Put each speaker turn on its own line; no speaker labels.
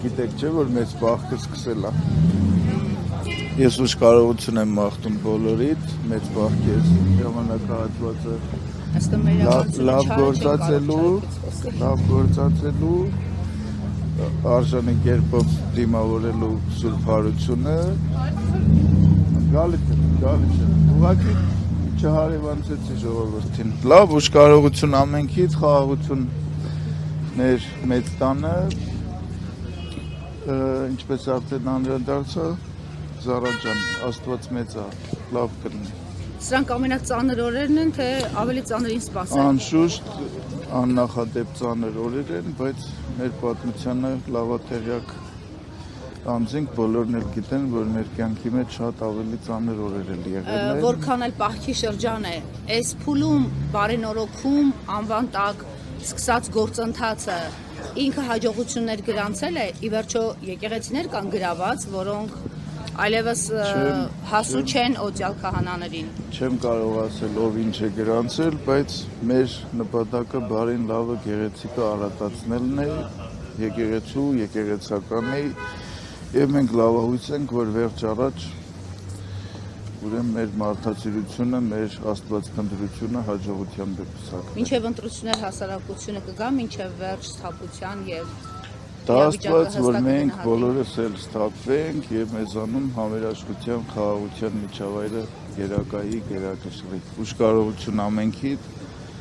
գիտեք չէ որ մեծ բախքը սկսել է։ Ես ուշ կարողություն եմ մաղթում բոլորիդ, մեծ բախքես ժամանակահատվածը լավ գործածելու, արժանի կերպով դիմավորելու սուրբ հարությունը, գալիս է, ուղղակի չհարևանցեցի ժողովրդին, լավ ուշ կարողություն ամենքից, խաղաղություն ներ մեծ տանը, ինչպես արդեն անդրադարձա, Զարան ջան, Աստված մեծ է, լավ կլինի։
Սրանք ամենածանր օրերն են, թե ավելի ծանրին սպասել։
Անշուշտ աննախադեպ ծանր օրեր են, բայց մեր պատմությանը լավատեղյակ անձինք բոլորն էլ գիտեն, որ մեր կյանքի մեջ շատ ավելի ծանր օրեր են եղել են։
Որքան էլ պահքի շրջան է, այս փուլում բարենորոգում, անվան տակ սկսած գործընթացը ինքը հաջողություններ գրանցել է, ի վերջո եկեղեցիներ կան գրաված, որոնք այլևս հասու չեն օծյալ քահանաներին։
Չեմ կարող ասել ով ինչ է գրանցել, բայց մեր նպատակը բարին լավը գեղեցիկը առատացնելն է, եկեղեցու, եկեղեցականի, եւ մենք լավահույս ենք, որ վերջ առաջ ուրեմն մեր մարդասիրությունը, մեր աստվածքնդրությունը հաջողությամբ է փսակվի։
Մինչև ընտրություններ հասարակությունը կգա, մինչև վերջ սթափության եւ
դա աստված, որ մենք բոլորս էլ սթափվենք եւ մեզանում համերաշխության, խաղաղության միջավայրը գերակայի, գերակշռի։ Ուշ կարողություն ամենքիդ